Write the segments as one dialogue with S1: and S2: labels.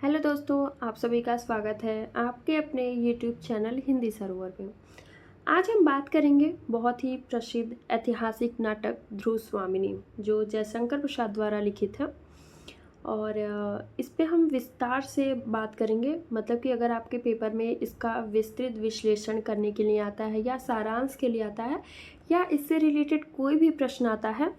S1: Hello दोस्तों, आप सभी का स्वागत है आपके अपने यूट्यूब चैनल हिंदी सरोवर पे। आज हम बात करेंगे बहुत ही प्रसिद्ध ऐतिहासिक नाटक ध्रुव स्वामिनी, जो जयशंकर प्रसाद द्वारा लिखित है। और इस पे हम विस्तार से बात करेंगे। मतलब कि अगर आपके पेपर में इसका विस्तृत विश्लेषण करने के लिए आता है या सारांश के लिए आता है या इससे रिलेटेड कोई भी प्रश्न आता है,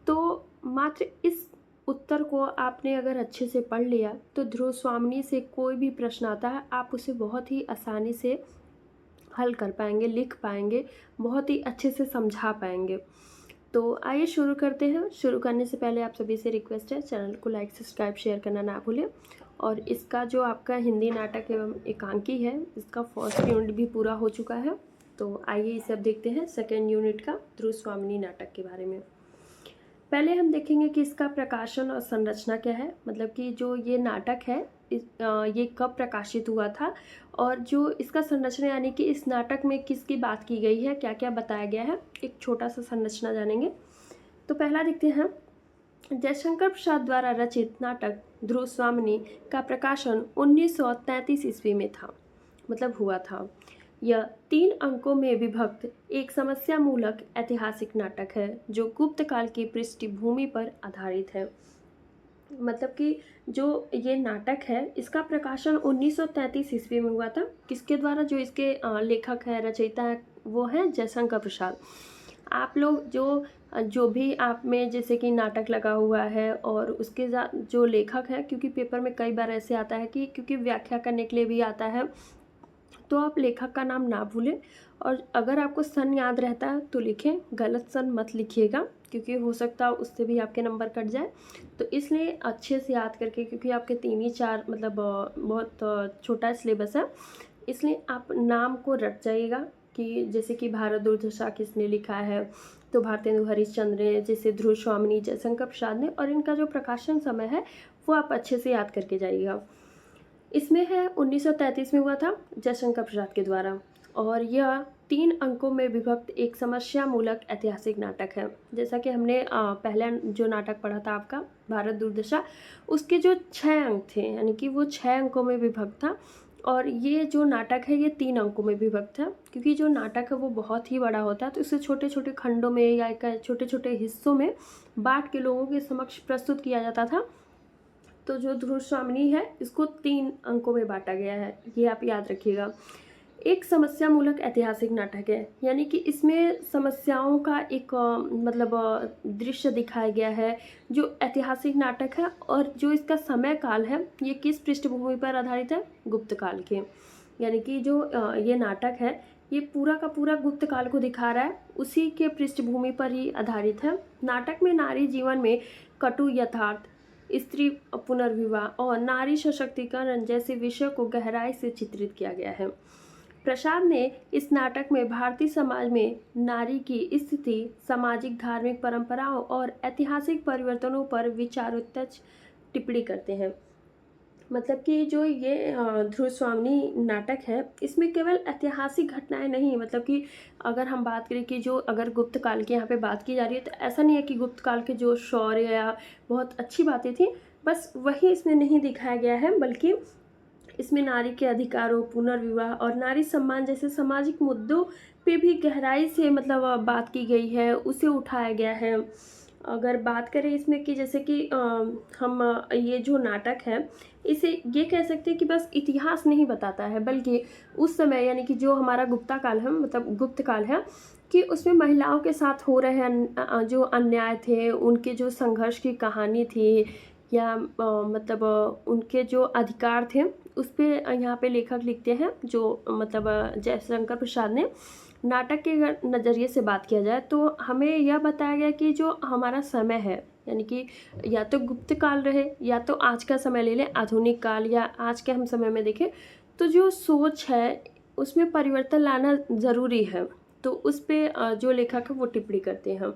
S1: तो मात्र इस उत्तर को आपने अगर अच्छे से पढ़ लिया तो ध्रुव स्वामिनी से कोई भी प्रश्न आता है आप उसे बहुत ही आसानी से हल कर पाएंगे, लिख पाएंगे, बहुत ही अच्छे से समझा पाएंगे। तो आइए शुरू करते हैं। शुरू करने से पहले आप सभी से रिक्वेस्ट है, चैनल को लाइक सब्सक्राइब शेयर करना ना भूलें। और इसका जो आपका हिंदी नाटक एवं एकांकी है, इसका फर्स्ट यूनिट भी पूरा हो चुका है। तो आइए इसे अब देखते हैं सेकेंड यूनिट का ध्रुव स्वामिनी नाटक के बारे में। पहले हम देखेंगे कि इसका प्रकाशन और संरचना क्या है। मतलब कि जो ये नाटक है ये कब प्रकाशित हुआ था और जो इसका संरचना यानी कि इस नाटक में किसकी बात की गई है, क्या क्या बताया गया है, एक छोटा सा संरचना जानेंगे। तो पहला देखते हैं, जयशंकर प्रसाद द्वारा रचित नाटक ध्रुव स्वामिनी का प्रकाशन 1933 ईस्वी में था, मतलब हुआ था। यह 3 अंकों में विभक्त एक समस्या मूलक ऐतिहासिक नाटक है जो गुप्त काल की पृष्ठभूमि पर आधारित है। मतलब कि जो ये नाटक है इसका प्रकाशन 1933 ईस्वी में हुआ था। किसके द्वारा? जो इसके लेखक है, रचयिता है, वो है जयशंकर प्रसाद। आप लोग जो भी आप में जैसे कि नाटक लगा हुआ है और उसके जो लेखक है, क्योंकि पेपर में कई बार ऐसे आता है कि क्योंकि व्याख्या करने के लिए भी आता है, तो आप लेखक का नाम ना भूलें। और अगर आपको सन याद रहता है तो लिखें, गलत सन मत लिखिएगा, क्योंकि हो सकता है उससे भी आपके नंबर कट जाए। तो इसलिए अच्छे से याद करके, क्योंकि आपके 3 ही 4 मतलब बहुत छोटा सिलेबस है, इसलिए आप नाम को रट जाइएगा। कि जैसे कि भारत दुर्दशा किसने लिखा है, तो भारतेंदु हरिश्चंद्र ने, जैसे ध्रुव स्वामिनी जयशंकर प्रसाद ने, और इनका जो प्रकाशन समय है वो आप अच्छे से याद करके जाइएगा। इसमें है 1933 में हुआ था जयशंकर प्रसाद के द्वारा, और यह 3 अंकों में विभक्त एक समस्या मूलक ऐतिहासिक नाटक है। जैसा कि हमने पहला जो नाटक पढ़ा था आपका भारत दुर्दशा, उसके जो 6 अंक थे, यानी कि वो 6 अंकों में विभक्त था। और ये जो नाटक है ये 3 अंकों में विभक्त है, क्योंकि जो नाटक है वो बहुत ही बड़ा होता है, तो इसे छोटे छोटे खंडों में या छोटे छोटे हिस्सों में बांट के लोगों के समक्ष प्रस्तुत किया जाता था। तो जो ध्रुव स्वामिनी है इसको 3 अंकों में बांटा गया है, ये आप याद रखिएगा। एक समस्या मूलक ऐतिहासिक नाटक है, यानी कि इसमें समस्याओं का एक दृश्य दिखाया गया है जो ऐतिहासिक नाटक है। और जो इसका समय काल है ये किस पृष्ठभूमि पर आधारित है? गुप्त काल के। यानी कि जो ये नाटक है ये पूरा का पूरा गुप्त काल को दिखा रहा है, उसी के पृष्ठभूमि पर ही आधारित है। नाटक में नारी जीवन में कटु यथार्थ, स्त्री पुनर्विवाह और नारी सशक्तिकरण जैसे विषय को गहराई से चित्रित किया गया है। प्रसाद ने इस नाटक में भारतीय समाज में नारी की स्थिति, सामाजिक धार्मिक परंपराओं और ऐतिहासिक परिवर्तनों पर विचारोत्तेजक टिप्पणी करते हैं। मतलब कि जो ये ध्रुव स्वामिनी नाटक है इसमें केवल ऐतिहासिक घटनाएं नहीं, मतलब कि अगर हम बात करें कि जो अगर गुप्त काल की यहाँ पे बात की जा रही है, तो ऐसा नहीं है कि गुप्त काल के जो शौर्य या बहुत अच्छी बातें थी बस वही इसमें नहीं दिखाया गया है, बल्कि इसमें नारी के अधिकारों, पुनर्विवाह और नारी सम्मान जैसे सामाजिक मुद्दों पे भी गहराई से बात की गई है, उसे उठाया गया है। अगर बात करें इसमें कि जैसे कि हम ये जो नाटक है इसे ये कह सकते हैं कि बस इतिहास नहीं बताता है, बल्कि उस समय यानी कि जो हमारा गुप्ता काल है, मतलब गुप्त काल है, कि उसमें महिलाओं के साथ हो रहे जो अन्याय थे, उनके जो संघर्ष की कहानी थी, या उनके जो अधिकार थे उस पर यहाँ पे लेखक लिखते हैं। जो जयशंकर प्रसाद ने नाटक के नज़रिए से बात किया जाए तो हमें यह बताया गया कि जो हमारा समय है, यानी कि या तो गुप्त काल रहे या तो आज का समय ले लें, आधुनिक काल, या आज के हम समय में देखें, तो जो सोच है उसमें परिवर्तन लाना ज़रूरी है। तो उस पर जो लेखक है वो टिप्पणी करते हैं।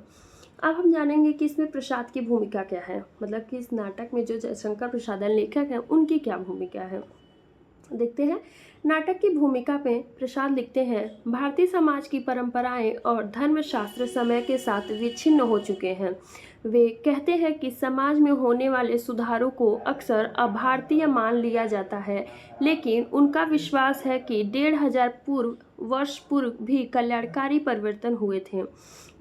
S1: अब हम जानेंगे कि इसमें प्रसाद की भूमिका क्या है, मतलब कि इस नाटक में जो जयशंकर प्रसाद लेखक हैं उनकी क्या भूमिका है। देखते हैं। नाटक की भूमिका में प्रसाद लिखते हैं, भारतीय समाज की परंपराएं और धर्मशास्त्र समय के साथ विच्छिन्न हो चुके हैं। वे कहते हैं कि समाज में होने वाले सुधारों को अक्सर अभारतीय मान लिया जाता है, लेकिन उनका विश्वास है कि 1500 वर्ष पूर्व भी कल्याणकारी परिवर्तन हुए थे।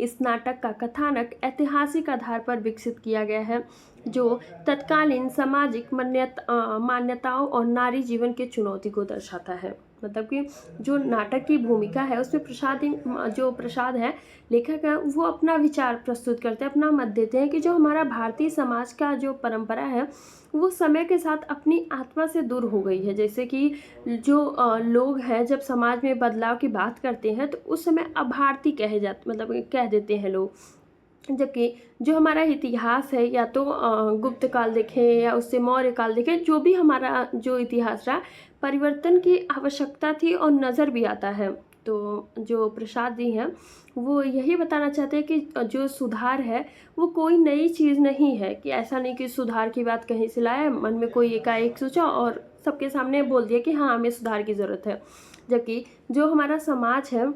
S1: इस नाटक का कथानक ऐतिहासिक आधार पर विकसित किया गया है, जो तत्कालीन सामाजिक मान्यताओं और नारी जीवन के चुनौती को दर्शाता है। मतलब कि जो नाटक की भूमिका है उसमें जो प्रसाद है लेखक है, वो अपना विचार प्रस्तुत करते हैं, अपना मत देते हैं कि जो हमारा भारतीय समाज का जो परंपरा है वो समय के साथ अपनी आत्मा से दूर हो गई है। जैसे कि जो लोग हैं जब समाज में बदलाव की बात करते हैं तो उस समय अभारती कहे जाते, मतलब कह देते हैं लोग। जबकि जो हमारा इतिहास है, या तो गुप्त काल देखें या उससे मौर्य काल देखें, जो भी हमारा जो इतिहास रहा, परिवर्तन की आवश्यकता थी और नज़र भी आता है। तो जो प्रसाद जी हैं वो यही बताना चाहते हैं कि जो सुधार है वो कोई नई चीज़ नहीं है, कि ऐसा नहीं कि सुधार की बात कहीं से लाया, मन में कोई एकाएक सोचा और सबके सामने बोल दिया कि हाँ हमें सुधार की ज़रूरत है। जबकि जो हमारा समाज है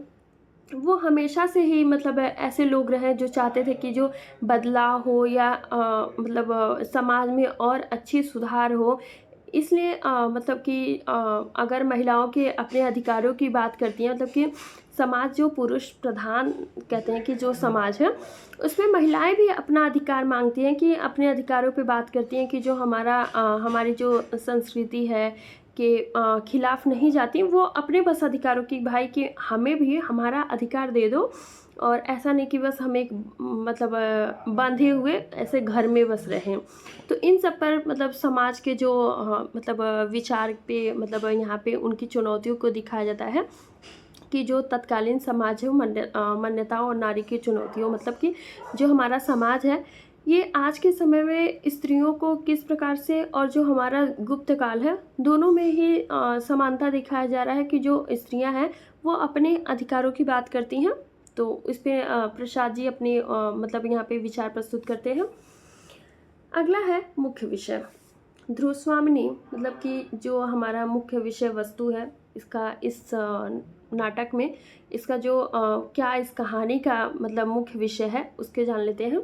S1: वो हमेशा से ही मतलब ऐसे लोग रहे जो चाहते थे कि जो बदलाव हो या समाज में और अच्छी सुधार हो। इसलिए मतलब कि अगर महिलाओं के अपने अधिकारों की बात करती हैं, मतलब कि समाज जो पुरुष प्रधान कहते हैं कि जो समाज है उसमें महिलाएं भी अपना अधिकार मांगती हैं, कि अपने अधिकारों पे बात करती हैं, कि जो हमारी जो संस्कृति है के खिलाफ नहीं जाती, वो अपने बस अधिकारों की, भाई कि हमें भी हमारा अधिकार दे दो, और ऐसा नहीं कि बस हम एक बंधे हुए ऐसे घर में बस रहें। तो इन सब पर मतलब समाज के जो विचार पे यहाँ पे उनकी चुनौतियों को दिखाया जाता है, कि जो तत्कालीन समाज है वो मान्यताओं और नारी की चुनौतियों, मतलब कि जो हमारा समाज है ये आज के समय में स्त्रियों को किस प्रकार से, और जो हमारा गुप्त काल है, दोनों में ही समानता दिखाया जा रहा है, कि जो स्त्रियां हैं वो अपने अधिकारों की बात करती हैं। तो इस पे प्रसाद जी अपने यहाँ पे विचार प्रस्तुत करते हैं। अगला है मुख्य विषय। ध्रुव स्वामिनी, मतलब कि जो हमारा मुख्य विषय वस्तु है इसका, इस नाटक में इसका जो क्या इस कहानी का मतलब मुख्य विषय है उसके जान लेते हैं।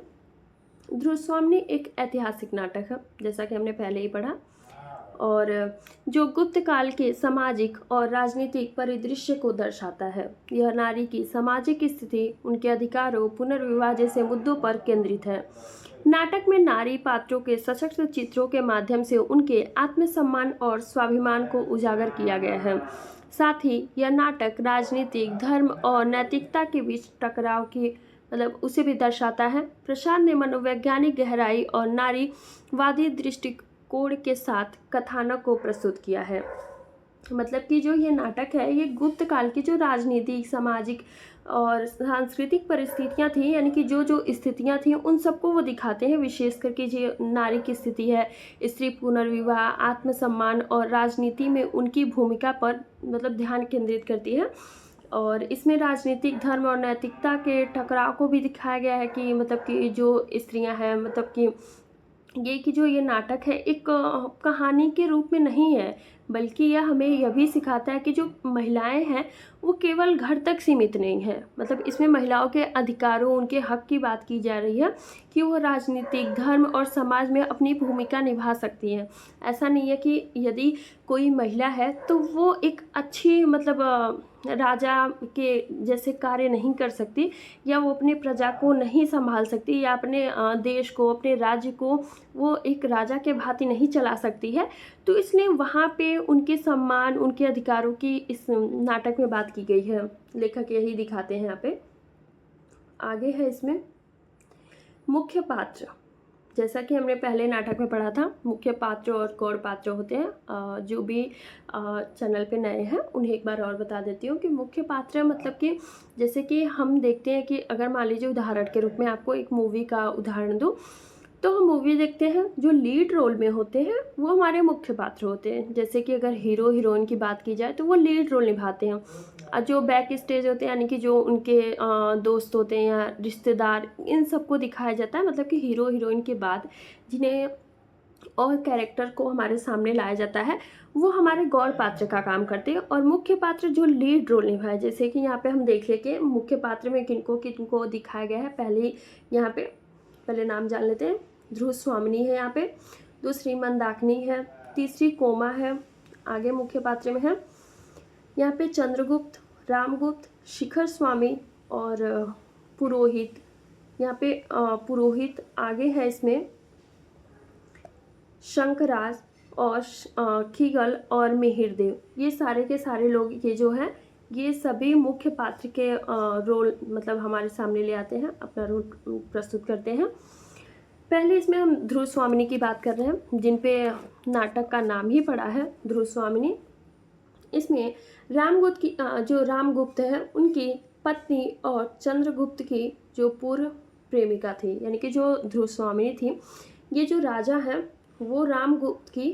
S1: ध्रुव स्वामिनी एक ऐतिहासिक नाटक है, जैसा कि हमने पहले ही पढ़ा, और जो गुप्त काल के सामाजिक और राजनीतिक परिदृश्य को दर्शाता है। यह नारी की सामाजिक स्थिति, उनके अधिकारों, पुनर्विवाह जैसे मुद्दों पर केंद्रित है। नाटक में नारी पात्रों के सशक्त चित्रों के माध्यम से उनके आत्मसम्मान और स्वाभिमान को उजागर किया गया है। साथ ही यह नाटक राजनीतिक, धर्म और नैतिकता के बीच टकराव की उसे भी दर्शाता है। प्रसाद ने मनोवैज्ञानिक गहराई और नारीवादी दृष्टिकोण के साथ कथानक को प्रस्तुत किया है। मतलब कि जो ये नाटक है ये गुप्त काल की जो राजनीतिक, सामाजिक और सांस्कृतिक परिस्थितियाँ थी, यानी कि जो स्थितियाँ थी उन सबको वो दिखाते हैं। विशेष करके जो नारी की स्थिति है, स्त्री पुनर्विवाह, आत्मसम्मान और राजनीति में उनकी भूमिका पर ध्यान केंद्रित करती है। और इसमें राजनीतिक, धर्म और नैतिकता के टकराव को भी दिखाया गया है, कि जो स्त्रियां हैं, जो ये नाटक है एक कहानी के रूप में नहीं है, बल्कि यह हमें यह भी सिखाता है कि जो महिलाएं हैं वो केवल घर तक सीमित नहीं है। इसमें महिलाओं के अधिकारों, उनके हक की बात की जा रही है, कि वो राजनीतिक, धर्म और समाज में अपनी भूमिका निभा सकती हैं। ऐसा नहीं है कि यदि कोई महिला है तो वो एक अच्छी राजा के जैसे कार्य नहीं कर सकती, या वो अपने प्रजा को नहीं संभाल सकती, या अपने देश को, अपने राज्य को वो एक राजा के भांति नहीं चला सकती है। तो इसलिए वहाँ पे उनके सम्मान, उनके अधिकारों की इस नाटक में बात की गई है। लेखक यही दिखाते हैं यहाँ पे। आगे है इसमें मुख्य पात्र। जैसा कि हमने पहले नाटक में पढ़ा था, मुख्य पात्र और गौड़ पात्र होते हैं। जो भी चैनल पे नए हैं उन्हें एक बार और बता देती हूँ कि मुख्य पात्र कि जैसे कि हम देखते हैं कि अगर मान लीजिए उदाहरण के रूप में आपको एक मूवी का उदाहरण दूँ, तो हम मूवी देखते हैं, जो लीड रोल में होते हैं वो हमारे मुख्य पात्र होते हैं। जैसे कि अगर हीरो हीरोइन की बात की जाए तो वो लीड रोल निभाते हैं, और जो बैक स्टेज होते हैं, यानी कि जो उनके दोस्त होते हैं या रिश्तेदार, इन सबको दिखाया जाता है। कि हीरो हीरोइन के बाद जिन्हें और कैरेक्टर को हमारे सामने लाया जाता है वो हमारे गौड़ पात्र का काम करते हैं, और मुख्य पात्र जो लीड रोल निभाए। जैसे कि यहाँ पे हम देख ले कि मुख्य पात्र में किनको किनको दिखाया गया है। पहले यहाँ पे पहले नाम जान लेते हैं। ध्रुव स्वामिनी है यहाँ पे, दूसरी मंदाकिनी है, तीसरी कोमा है, आगे मुख्य पात्र में है। यहाँ पे चंद्रगुप्त, रामगुप्त, शिखर स्वामी और पुरोहित। यहाँ पे पुरोहित आगे है इसमें शंकराज और खिगल और मिहिरदेव। ये सारे के सारे लोग ये जो है ये सभी मुख्य पात्र के रोल मतलब हमारे सामने ले आते हैं, अपना रोल प्रस्तुत करते हैं। पहले इसमें हम ध्रुव स्वामिनी की बात कर रहे हैं, जिन पे नाटक का नाम ही पड़ा है ध्रुव स्वामिनी। इसमें रामगुप्त की जो रामगुप्त है उनकी पत्नी और चंद्रगुप्त की जो पूर्व प्रेमिका थी, यानी कि जो ध्रुव स्वामिनी थी, ये जो राजा है वो रामगुप्त की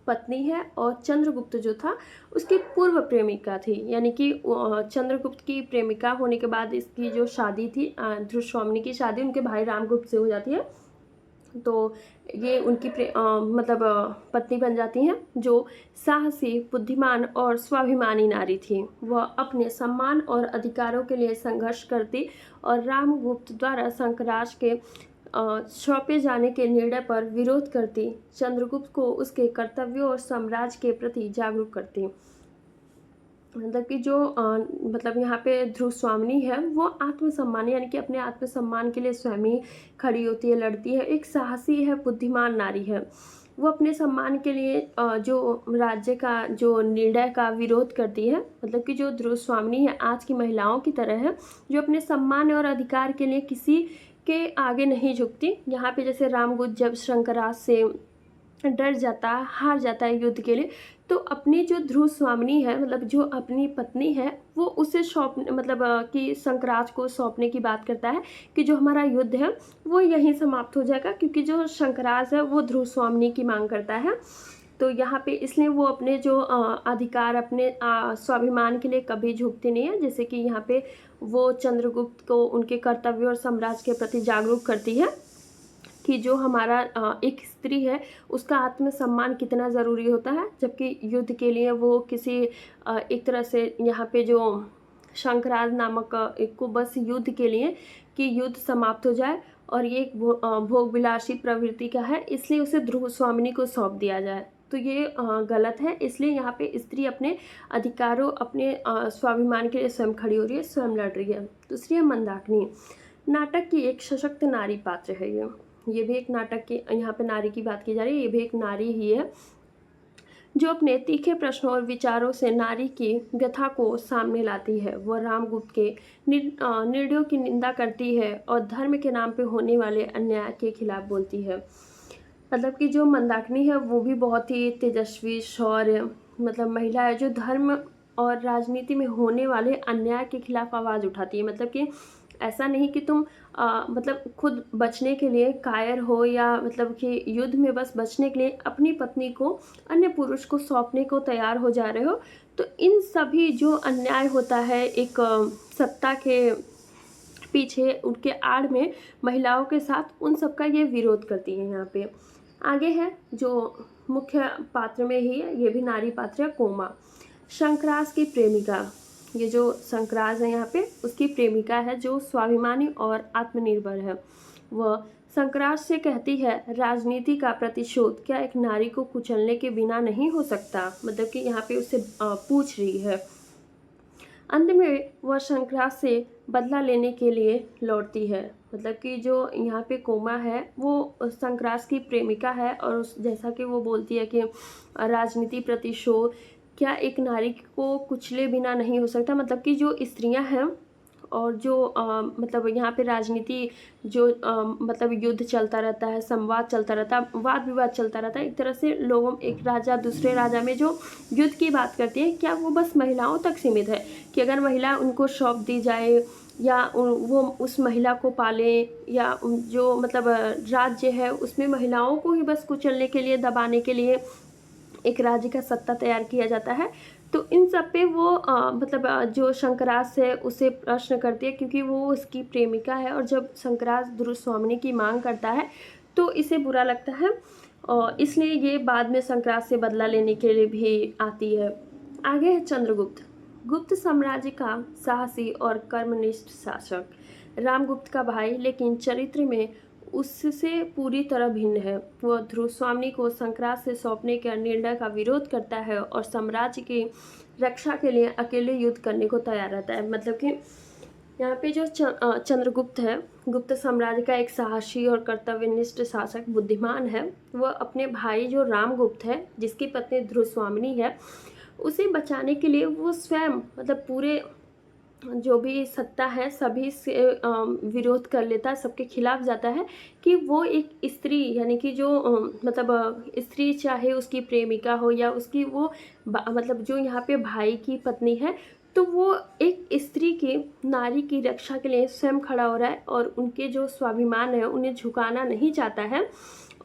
S1: पत्नी है और चंद्रगुप्त जो था उसकी पूर्व प्रेमिका थी, यानी कि चंद्रगुप्त की प्रेमिका होने के बाद इसकी जो शादी थी ध्रुव स्वामिनी की शादी उनके भाई रामगुप्त से हो जाती है। तो ये उनकी पत्नी बन जाती हैं, जो साहसी, बुद्धिमान और स्वाभिमानी नारी थी। वह अपने सम्मान और अधिकारों के लिए संघर्ष करती और रामगुप्त द्वारा शंकराज के सौंपे जाने के निर्णय पर विरोध करती, चंद्रगुप्त को उसके कर्तव्यों और साम्राज्य के प्रति जागरूक करती। मतलब कि जो यहाँ पे ध्रुव स्वामिनी है वो आत्मसम्मान यानी कि अपने आत्मसम्मान के लिए स्वयं ही खड़ी होती है, लड़ती है। एक साहसी है, बुद्धिमान नारी है। वो अपने सम्मान के लिए जो राज्य का जो निर्णय का विरोध करती है। मतलब कि जो ध्रुव स्वामिनी है आज की महिलाओं की तरह है, जो अपने सम्मान और अधिकार के लिए किसी के आगे नहीं झुकती। यहाँ पे जैसे रामगुप्त जब शंकराज से डर जाता है, हार जाता है युद्ध के लिए, तो अपनी जो ध्रुव स्वामिनी है मतलब जो अपनी पत्नी है वो उसे कि शंकराज को सौंपने की बात करता है कि जो हमारा युद्ध है वो यहीं समाप्त हो जाएगा, क्योंकि जो शंकराज है वो ध्रुव स्वामिनी की मांग करता है। तो यहाँ पे इसलिए वो अपने जो अधिकार, अपने स्वाभिमान के लिए कभी झुकती नहीं है। जैसे कि यहाँ पे वो चंद्रगुप्त को उनके कर्तव्य और साम्राज्य के प्रति जागरूक करती है कि जो हमारा एक स्त्री है उसका आत्मसम्मान कितना ज़रूरी होता है, जबकि युद्ध के लिए वो किसी एक तरह से यहाँ पे जो शंकराज नामक एक को बस युद्ध के लिए कि युद्ध समाप्त हो जाए और ये एक भोग विलासी प्रवृत्ति का है, इसलिए उसे ध्रुव स्वामिनी को सौंप दिया जाए। तो ये गलत है। इसलिए यहाँ पे स्त्री अपने अधिकारों, अपने स्वाभिमान के लिए स्वयं खड़ी हो रही है, स्वयं लड़ रही है। दूसरी है मंदाकिनी। नाटक की एक सशक्त नारी पात्र है ये भी एक नाटक के यहाँ पे नारी की बात की जा रही है। ये भी एक नारी ही है जो अपने तीखे प्रश्नों और विचारों से नारी की व्यथा को सामने लाती है। वह रामगुप्त के निर्णयों की निंदा करती है और धर्म के नाम पे होने वाले अन्याय के खिलाफ बोलती है। मतलब कि जो मंदाकिनी है वो भी बहुत ही तेजस्वी शौर्य महिला है, जो धर्म और राजनीति में होने वाले अन्याय के खिलाफ आवाज़ उठाती है। मतलब कि ऐसा नहीं कि तुम खुद बचने के लिए कायर हो या कि युद्ध में बस बचने के लिए अपनी पत्नी को अन्य पुरुष को सौंपने को तैयार हो जा रहे हो। तो इन सभी जो अन्याय होता है एक सत्ता के पीछे, उनके आड़ में महिलाओं के साथ, उन सब का ये विरोध करती है। यहाँ पे आगे है जो मुख्य पात्र में ही है, ये भी नारी पात्र है, कोमा, शंकराज की प्रेमिका। ये जो शंकराज है यहाँ पे उसकी प्रेमिका है जो स्वाभिमानी और आत्मनिर्भर है। वह शंकराज से कहती है, राजनीति का प्रतिशोध क्या एक नारी को कुचलने के बिना नहीं हो सकता। मतलब कि यहाँ पे उससे पूछ रही है। अंत में वह शंकराज से बदला लेने के लिए लौटती है। मतलब कि जो यहाँ पे कोमा है वो शंकराज की प्रेमिका है और जैसा कि वो बोलती है कि राजनीति प्रतिशोध क्या एक नारी को कुचले बिना नहीं हो सकता। मतलब कि जो स्त्रियां हैं और जो यहाँ पे राजनीति जो युद्ध चलता रहता है, संवाद चलता रहता है, वाद विवाद चलता रहता है। एक तरह से लोगों, एक राजा दूसरे राजा में जो युद्ध की बात करती है, क्या वो बस महिलाओं तक सीमित है कि अगर महिला उनको सौंप दी जाए या वो उस महिला को पाले, या जो राज्य है उसमें महिलाओं को ही बस कुचलने के लिए, दबाने के लिए एक राज्य का सत्ता तैयार किया जाता है। तो इन सब पे वो जो शंकराज है उसे प्रश्न करती है, क्योंकि वो उसकी प्रेमिका है और जब शंकराज ध्रुव स्वामिनी की मांग करता है तो इसे बुरा लगता है और इसलिए ये बाद में शंकराज से बदला लेने के लिए भी आती है। आगे है चंद्रगुप्त। गुप्त साम्राज्य का साहसी और कर्मनिष्ठ शासक, रामगुप्त का भाई, लेकिन चरित्र में उससे पूरी तरह भिन्न है। वह ध्रुवस्वामिनी को शंकराज से सौंपने के निर्णय का विरोध करता है और साम्राज्य की रक्षा के लिए अकेले युद्ध करने को तैयार रहता है। मतलब कि यहाँ पे जो चंद्रगुप्त है, गुप्त साम्राज्य का एक साहसी और कर्तव्यनिष्ठ शासक बुद्धिमान है। वह अपने भाई जो रामगुप्त है, जिसकी पत्नी ध्रुवस्वामिनी है, उसे बचाने के लिए वो स्वयं मतलब पूरे जो भी सत्ता है सभी से विरोध कर लेता है, सबके खिलाफ जाता है कि वो एक स्त्री यानी कि जो मतलब स्त्री चाहे उसकी प्रेमिका हो या उसकी वो मतलब जो यहाँ पे भाई की पत्नी है, तो वो एक स्त्री की नारी की रक्षा के लिए स्वयं खड़ा हो रहा है और उनके जो स्वाभिमान है उन्हें झुकाना नहीं चाहता है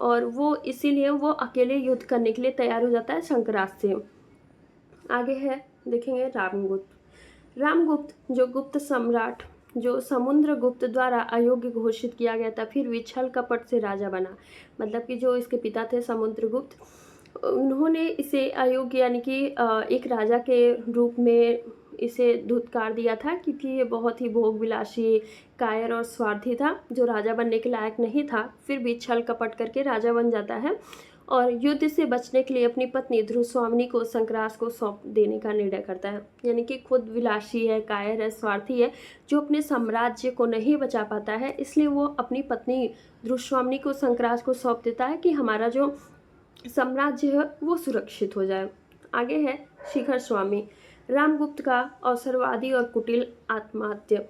S1: और वो इसीलिए वो अकेले युद्ध करने के लिए तैयार हो जाता है शंकराज से। आगे है देखेंगे रामगुप्त जो गुप्त सम्राट जो समुद्रगुप्त द्वारा अयोग्य घोषित किया गया था, फिर भी छल कपट से राजा बना। मतलब कि जो इसके पिता थे समुद्रगुप्त, उन्होंने इसे अयोग्य यानी कि एक राजा के रूप में इसे धुतकार दिया था, क्योंकि ये बहुत ही भोग विलासी, कायर और स्वार्थी था, जो राजा बनने के लायक नहीं था। फिर भी छल कपट करके राजा बन जाता है और युद्ध से बचने के लिए अपनी पत्नी ध्रुवस्वामिनी को शंकराज को सौंप देने का निर्णय करता है। यानी कि खुद विलासी है, कायर है, स्वार्थी है, जो अपने साम्राज्य को नहीं बचा पाता है, इसलिए वो अपनी पत्नी ध्रुवस्वामिनी को शंकराज को सौंप देता है कि हमारा जो साम्राज्य है वो सुरक्षित हो जाए। आगे है शिखर स्वामी, रामगुप्त का अवसरवादी और कुटिल आत्महत्या।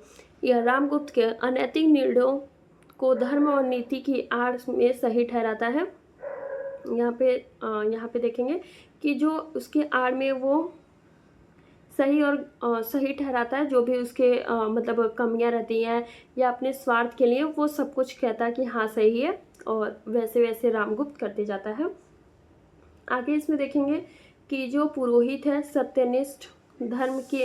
S1: यह रामगुप्त के अनैतिक निर्णयों को धर्म और नीति की आड़ में सही ठहराता है। यहाँ पे देखेंगे कि जो उसके आड़ में वो सही और सही ठहराता है, जो भी उसके मतलब कमियां रहती हैं या अपने स्वार्थ के लिए वो सब कुछ कहता है कि हाँ सही है, और वैसे वैसे रामगुप्त करते जाता है। आगे इसमें देखेंगे कि जो पुरोहित है सत्यनिष्ठ धर्म की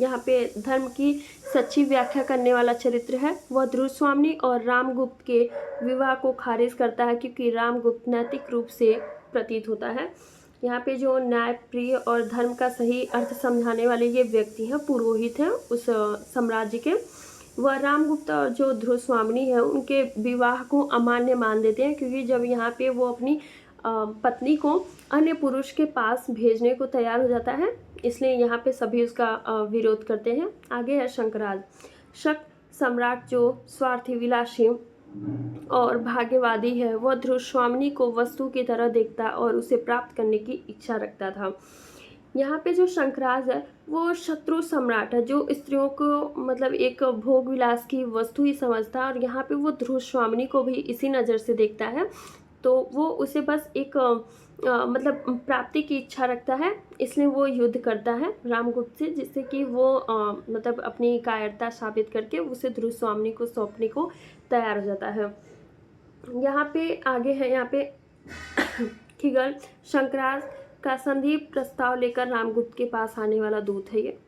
S1: यहाँ पे धर्म की सच्ची व्याख्या करने वाला चरित्र है, वह ध्रुवस्वामिनी और रामगुप्त के विवाह को खारिज करता है, क्योंकि रामगुप्त नैतिक रूप से प्रतीत होता है। यहाँ पे जो न्याय प्रिय और धर्म का सही अर्थ समझाने वाले ये व्यक्ति हैं, पुरोहित हैं उस साम्राज्य के, वह रामगुप्त और जो ध्रुवस्वामिनी है उनके विवाह को अमान्य मान देते हैं, क्योंकि जब यहाँ पे वो अपनी पत्नी को अन्य पुरुष के पास भेजने को तैयार हो जाता है, इसलिए यहाँ पे सभी उसका विरोध करते हैं। आगे है शंकराज, शक सम्राट जो स्वार्थी, विलासी और भाग्यवादी है, वह ध्रुवस्वामिनी को वस्तु की तरह देखता और उसे प्राप्त करने की इच्छा रखता था। यहाँ पे जो शंकराज है वो शत्रु सम्राट है, जो स्त्रियों को मतलब एक भोग विलास की वस्तु ही समझता है, और यहाँ पे वो ध्रुवस्वामिनी को भी इसी नज़र से देखता है। तो वो उसे बस एक मतलब प्राप्ति की इच्छा रखता है, इसलिए वो युद्ध करता है रामगुप्त से, जिससे कि वो मतलब अपनी कायरता साबित करके उसे ध्रुवस्वामिनी को सौंपने को तैयार हो जाता है। यहाँ पे आगे है, यहाँ पे खिगल शंकराज का संधि प्रस्ताव लेकर रामगुप्त के पास आने वाला दूत है ये।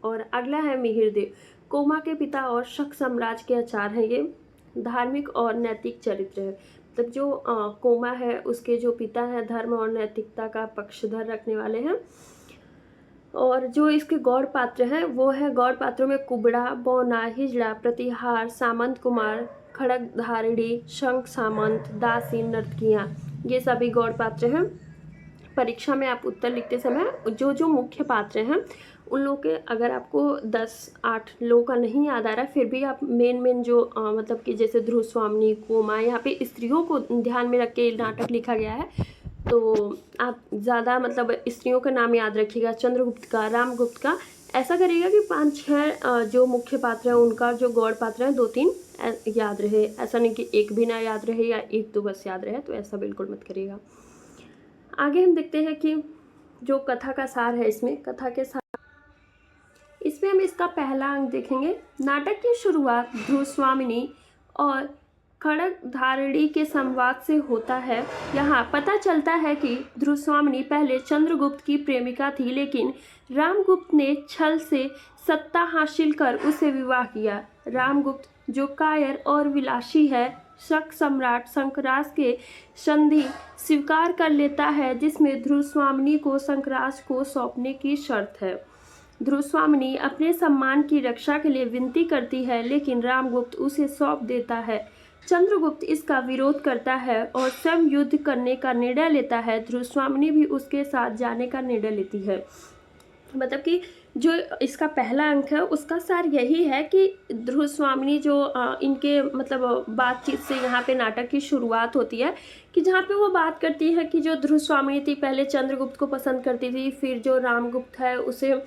S1: और अगला है मिहिरदेव, कोमा के पिता और शक साम्राज्य के आचार्य हैं ये। धार्मिक और नैतिक चरित्र है, मतलब जो कोमा है उसके जो पिता है धर्म और नैतिकता का पक्षधर रखने वाले हैं। और जो इसके गौड़ पात्र हैं वो है, गौड़ पात्रों में कुबड़ा, बौना, हिजड़ा, प्रतिहार, सामंत कुमार, खड़गधारिणी, शंख सामंत, दासी, नर्तकियाँ, ये सभी गौड़ पात्र हैं। परीक्षा में आप उत्तर लिखते समय जो जो मुख्य पात्र हैं उन लोगों के, अगर आपको 10-8 लोगों का नहीं याद आ रहा है, फिर भी आप मेन जो मतलब कि जैसे ध्रुवस्वामिनी, कोमा, यहाँ पे स्त्रियों को ध्यान में रख के नाटक लिखा गया है, तो आप ज़्यादा मतलब स्त्रियों का नाम याद रखिएगा, चंद्रगुप्त का, रामगुप्त का। ऐसा करिएगा कि 5-6 जो मुख्य पात्र हैं उनका जो गौड़ पात्र हैं 2-3 याद रहे, ऐसा नहीं कि एक भी ना याद रहे या 1-2 बस याद रहे, तो ऐसा बिल्कुल मत करिएगा। आगे हम देखते हैं कि जो कथा का सार है, इसमें कथा के सार, इसमें हम इसका पहला अंक देखेंगे। नाटक की शुरुआत ध्रुवस्वामिनी और खड़गधारिणी के संवाद से होता है। यहाँ पता चलता है कि ध्रुवस्वामिनी पहले चंद्रगुप्त की प्रेमिका थी, लेकिन रामगुप्त ने छल से सत्ता हासिल कर उसे विवाह किया। रामगुप्त जो कायर और विलासी है, शक सम्राट शंकराज के संधि स्वीकार कर लेता है, जिसमें ध्रुवस्वामिनी को शंकराज को सौंपने की शर्त है। ध्रुवस्वामिनी अपने सम्मान की रक्षा के लिए विनती करती है, लेकिन रामगुप्त उसे सौंप देता है। चंद्रगुप्त इसका विरोध करता है और स्वयं युद्ध करने का निर्णय लेता है। ध्रुवस्वामिनी भी उसके साथ जाने का निर्णय लेती है। मतलब कि जो इसका पहला अंक है उसका सार यही है कि ध्रुवस्वामिनी जो इनके मतलब बातचीत से यहाँ पे नाटक की शुरुआत होती है कि जहाँ पे वो बात करती है कि जो ध्रुवस्वामिनी थी पहले चंद्रगुप्त को पसंद करती थी, फिर जो रामगुप्त है उसे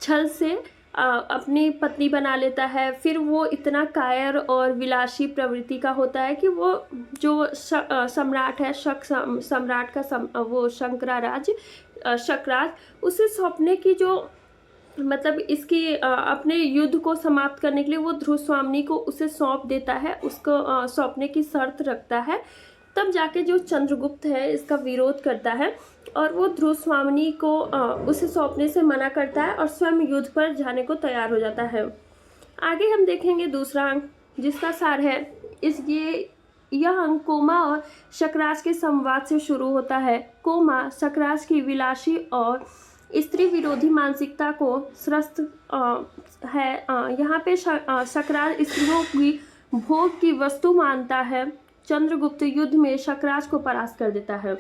S1: छल से अपनी पत्नी बना लेता है। फिर वो इतना कायर और विलासी प्रवृत्ति का होता है कि वो जो सम्राट है सम्राट का वो शकराज उसे सौंपने की जो मतलब इसकी अपने युद्ध को समाप्त करने के लिए वो ध्रुवस्वामिनी को उसे सौंप देता है, उसको सौंपने की शर्त रखता है। तब जाके जो चंद्रगुप्त है इसका विरोध करता है और वो ध्रुवस्वामिनी को उसे सौंपने से मना करता है और स्वयं युद्ध पर जाने को तैयार हो जाता है। आगे हम देखेंगे दूसरा अंक जिसका सार है यह अंक कोमा और शकराज के संवाद से शुरू होता है। कोमा शकराज की विलासी और स्त्री विरोधी मानसिकता को स्रस्त है। यहाँ पे शकराज स्त्रियों की भोग की वस्तु मानता है। चंद्रगुप्त युद्ध में शकराज को परास्त कर देता है।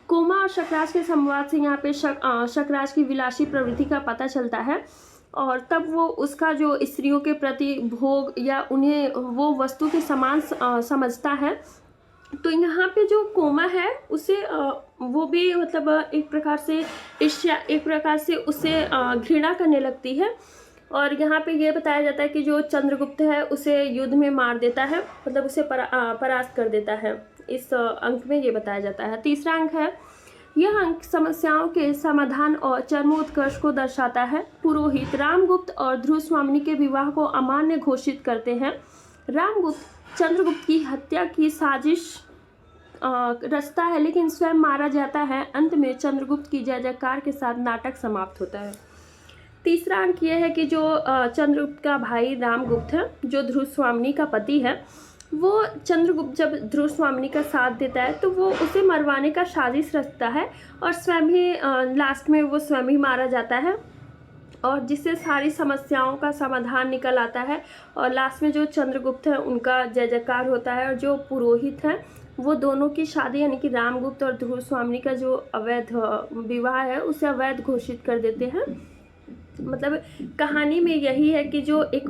S1: कोमा और शकराज के संवाद से यहाँ पे शकराज की विलासी प्रवृत्ति का पता चलता है और तब वो उसका जो स्त्रियों के प्रति भोग या उन्हें वो वस्तु के समान समझता है। तो यहाँ पे जो कोमा है उसे वो भी मतलब एक प्रकार से उसे घृणा करने लगती है और यहाँ पे ये बताया जाता है कि जो चंद्रगुप्त है उसे युद्ध में मार देता है, मतलब उसे परास्त कर देता है। इस अंक में ये बताया जाता है। तीसरा अंक है यह अंक समस्याओं के समाधान और चरमोत्कर्ष को दर्शाता है। पुरोहित रामगुप्त और ध्रुवस्वामिनी के विवाह को अमान्य घोषित करते हैं। रामगुप्त चंद्रगुप्त की हत्या की साजिश रचता है लेकिन स्वयं मारा जाता है। अंत में चंद्रगुप्त की जय जयकार के साथ नाटक समाप्त होता है। तीसरा अंक यह है कि जो चंद्रगुप्त का भाई रामगुप्त है जो ध्रुवस्वामिनी का पति है, वो चंद्रगुप्त जब ध्रुवस्वामिनी का साथ देता है तो वो उसे मरवाने का साजिश रचता है और स्वयं ही लास्ट में वो स्वयं ही मारा जाता है और जिससे सारी समस्याओं का समाधान निकल आता है और लास्ट में जो चंद्रगुप्त है उनका जय जयकार होता है और जो पुरोहित है वो दोनों की शादी यानी कि रामगुप्त और ध्रुवस्वामिनी का जो अवैध विवाह है उसे अवैध घोषित कर देते हैं। मतलब कहानी में यही है कि जो एक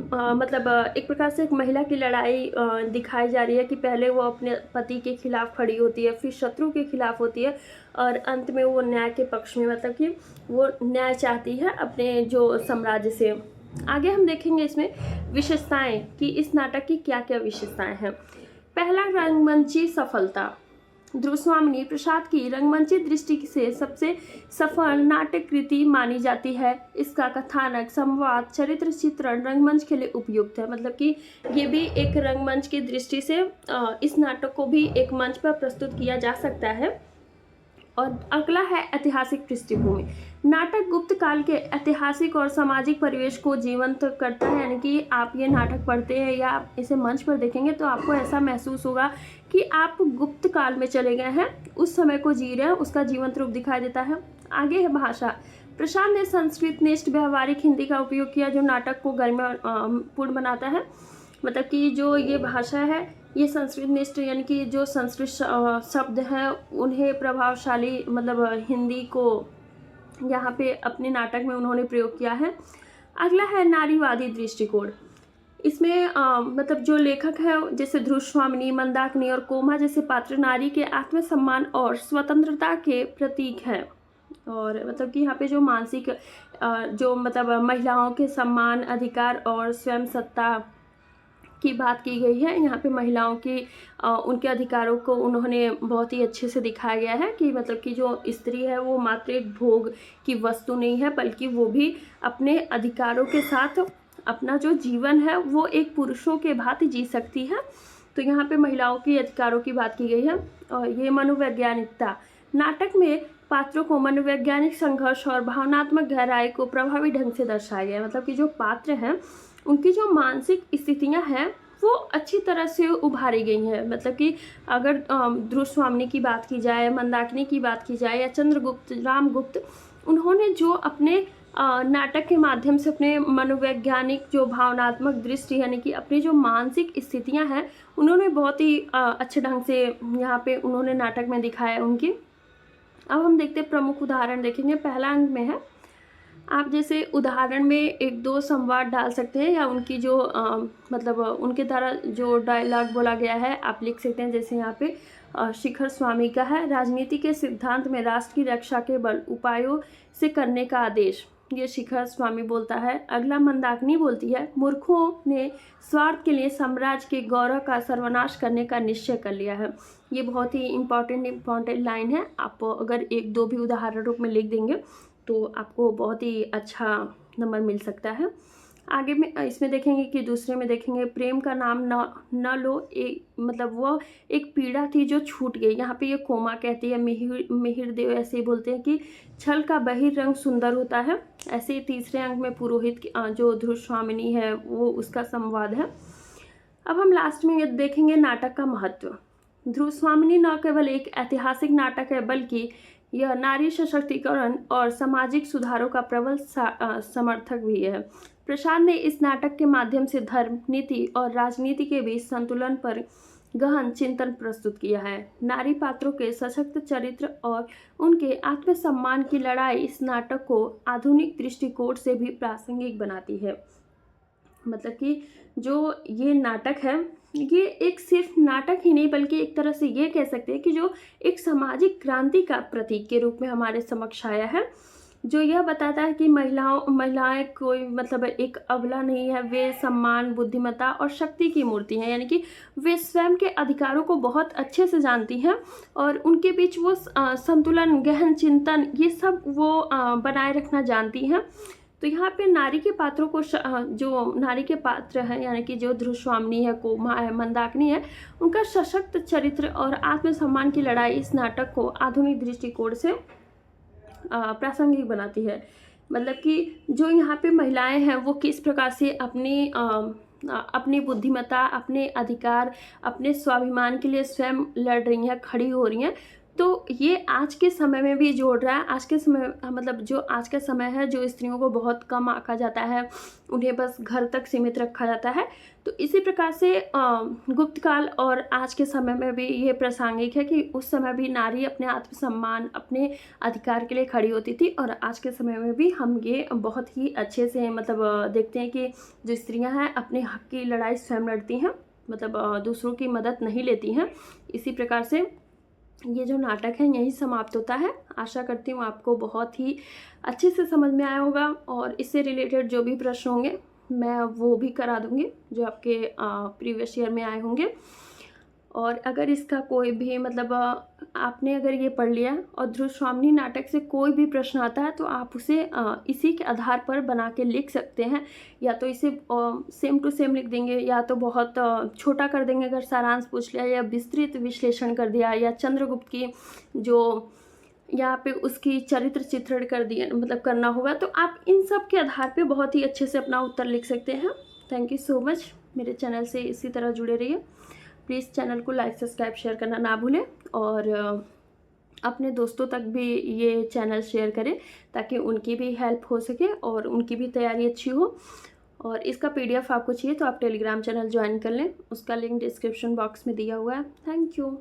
S1: एक प्रकार से एक महिला की लड़ाई दिखाई जा रही है कि पहले वो अपने पति के खिलाफ खड़ी होती है, फिर शत्रु के खिलाफ होती है और अंत में वो न्याय के पक्ष में, मतलब कि वो न्याय चाहती है अपने जो साम्राज्य से। आगे हम देखेंगे इसमें विशेषताएं कि इस नाटक की क्या क्या विशेषताएं हैं। पहला, रंगमंची सफलता। ध्रुवस्वामिनी प्रसाद की रंगमंची दृष्टि से सबसे सफल नाटक कृति मानी जाती है। इसका कथानक, संवाद, चरित्र चित्रण रंगमंच के लिए उपयुक्त है। मतलब कि ये भी एक रंगमंच की दृष्टि से इस नाटक को भी एक मंच पर प्रस्तुत किया जा सकता है। और अगला है ऐतिहासिक पृष्ठभूमि। नाटक गुप्त काल के ऐतिहासिक और सामाजिक परिवेश को जीवंत करता है। यानी कि आप ये नाटक पढ़ते हैं या आप इसे मंच पर देखेंगे तो आपको ऐसा महसूस होगा कि आप गुप्त काल में चले गए हैं, उस समय को जी रहे हैं, उसका जीवंत रूप दिखाई देता है। आगे है भाषा। प्रसाद ने संस्कृत निष्ठ व्यवहारिक हिंदी का उपयोग किया जो नाटक को गरिमापूर्ण बनाता है। मतलब कि जो ये भाषा है ये संस्कृत निष्ठ यानी कि जो संस्कृत शब्द हैं उन्हें प्रभावशाली मतलब हिंदी को यहाँ पे अपने नाटक में उन्होंने प्रयोग किया है। अगला है नारीवादी दृष्टिकोण। इसमें मतलब जो लेखक है जैसे ध्रुवस्वामिनी, मंदाकिनी और कोमा जैसे पात्र नारी के आत्मसम्मान और स्वतंत्रता के प्रतीक हैं। और मतलब कि यहाँ पे जो मानसिक जो मतलब महिलाओं के सम्मान, अधिकार और स्वयं सत्ता की बात की गई है। यहाँ पे महिलाओं की उनके अधिकारों को उन्होंने बहुत ही अच्छे से दिखाया गया है कि मतलब कि जो स्त्री है वो मात्र एक भोग की वस्तु नहीं है बल्कि वो भी अपने अधिकारों के साथ अपना जो जीवन है वो एक पुरुषों के भांति जी सकती है। तो यहाँ पे महिलाओं के अधिकारों की बात की गई है। और ये मनोवैज्ञानिकता, नाटक में पात्रों को मनोवैज्ञानिक संघर्ष और भावनात्मक गहराई को प्रभावी ढंग से दर्शाया गया है। मतलब कि जो पात्र हैं उनकी जो मानसिक स्थितियां हैं वो अच्छी तरह से उभारी गई हैं। मतलब कि अगर ध्रुवस्वामिनी की बात की जाए, मंदाकिनी की बात की जाए या चंद्रगुप्त, रामगुप्त, उन्होंने जो अपने नाटक के माध्यम से अपने मनोवैज्ञानिक जो भावनात्मक दृष्टि यानी कि अपनी जो मानसिक स्थितियां हैं उन्होंने बहुत ही अच्छे ढंग से यहाँ पे उन्होंने नाटक में दिखाया उनकी। अब हम देखते हैं प्रमुख उदाहरण देखेंगे। पहला अंक में है, आप जैसे उदाहरण में एक दो संवाद डाल सकते हैं या उनकी जो मतलब उनके द्वारा जो डायलॉग बोला गया है आप लिख सकते हैं। जैसे यहाँ पे शिखर स्वामी का है, राजनीति के सिद्धांत में राष्ट्र की रक्षा के बल उपायों से करने का आदेश, ये शिखर स्वामी बोलता है। अगला मंदाकिनी बोलती है, मूर्खों ने स्वार्थ के लिए साम्राज्य के गौरव का सर्वनाश करने का निश्चय कर लिया है। ये बहुत ही इम्पॉर्टेंट लाइन है। आप अगर एक दो भी उदाहरण रूप में लिख देंगे तो आपको बहुत ही अच्छा नंबर मिल सकता है। आगे में इसमें देखेंगे कि दूसरे में देखेंगे, प्रेम का नाम न लो, मतलब वो एक पीड़ा थी जो छूट गई। यहाँ पे ये कोमा कहती है, मिहिर देव ऐसे ही बोलते हैं कि छल का बहिर्रंग सुंदर होता है। ऐसे ही तीसरे अंक में पुरोहित जो ध्रुव स्वामिनी है वो उसका संवाद है। अब हम लास्ट में ये देखेंगे नाटक का महत्व। ध्रुव स्वामिनी न केवल एक ऐतिहासिक नाटक है बल्कि यह नारी सशक्तिकरण और सामाजिक सुधारों का प्रबल समर्थक भी है। प्रसाद ने इस नाटक के माध्यम से धर्म, नीति और राजनीति के बीच संतुलन पर गहन चिंतन प्रस्तुत किया है। नारी पात्रों के सशक्त चरित्र और उनके आत्मसम्मान की लड़ाई इस नाटक को आधुनिक दृष्टिकोण से भी प्रासंगिक बनाती है। मतलब कि जो ये नाटक है ये एक सिर्फ नाटक ही नहीं बल्कि एक तरह से ये कह सकते हैं कि जो एक सामाजिक क्रांति का प्रतीक के रूप में हमारे समक्ष आया है, जो यह बताता है कि महिलाएं कोई मतलब एक अबला नहीं है, वे सम्मान, बुद्धिमत्ता और शक्ति की मूर्ति हैं। यानी कि वे स्वयं के अधिकारों को बहुत अच्छे से जानती हैं और उनके बीच वो संतुलन, गहन चिंतन ये सब वो बनाए रखना जानती हैं। तो यहाँ पे नारी के पात्रों को जो नारी के पात्र हैं यानी कि जो ध्रुव स्वामिनी है, कोमा है, मंदाकिनी है, उनका सशक्त चरित्र और आत्मसम्मान की लड़ाई इस नाटक को आधुनिक दृष्टिकोण से प्रासंगिक बनाती है। मतलब कि जो यहाँ पे महिलाएं हैं वो किस प्रकार से अपनी बुद्धिमत्ता, अपने अधिकार, अपने स्वाभिमान के लिए स्वयं लड़ रही हैं, खड़ी हो रही हैं। तो ये आज के समय में भी जोड़ रहा है। आज के समय मतलब जो आज का समय है, जो स्त्रियों को बहुत कम आंका जाता है, उन्हें बस घर तक सीमित रखा जाता है। तो इसी प्रकार से गुप्त काल और आज के समय में भी ये प्रासंगिक है कि उस समय भी नारी अपने आत्मसम्मान, अपने अधिकार के लिए खड़ी होती थी और आज के समय में भी हम ये बहुत ही अच्छे से मतलब देखते हैं कि जो स्त्रियां हैं अपने हक की लड़ाई स्वयं लड़ती हैं, मतलब दूसरों की मदद नहीं लेती हैं। इसी प्रकार से ये जो नाटक है यही समाप्त होता है। आशा करती हूँ आपको बहुत ही अच्छे से समझ में आया होगा और इससे रिलेटेड जो भी प्रश्न होंगे मैं वो भी करा दूँगी जो आपके प्रीवियस ईयर में आए होंगे। और अगर इसका कोई भी मतलब आपने अगर ये पढ़ लिया और ध्रुव स्वामिनी नाटक से कोई भी प्रश्न आता है तो आप उसे इसी के आधार पर बना के लिख सकते हैं। या तो इसे सेम टू सेम लिख देंगे या तो बहुत छोटा कर देंगे अगर सारांश पूछ लिया, या विस्तृत विश्लेषण कर दिया, या चंद्रगुप्त की जो यहाँ पे उसकी चरित्र चित्रण कर दिया मतलब करना होगा। तो आप इन सब के आधार पे बहुत ही अच्छे से अपना उत्तर लिख सकते हैं। Thank you so much. मेरे चैनल से इसी तरह जुड़े रहिए। प्लीज़ चैनल को लाइक, सब्सक्राइब, शेयर करना ना भूलें और अपने दोस्तों तक भी ये चैनल शेयर करें ताकि उनकी भी हेल्प हो सके और उनकी भी तैयारी अच्छी हो। और इसका PDF आपको चाहिए तो आप टेलीग्राम चैनल ज्वाइन कर लें, उसका लिंक डिस्क्रिप्शन बॉक्स में दिया हुआ है। Thank you.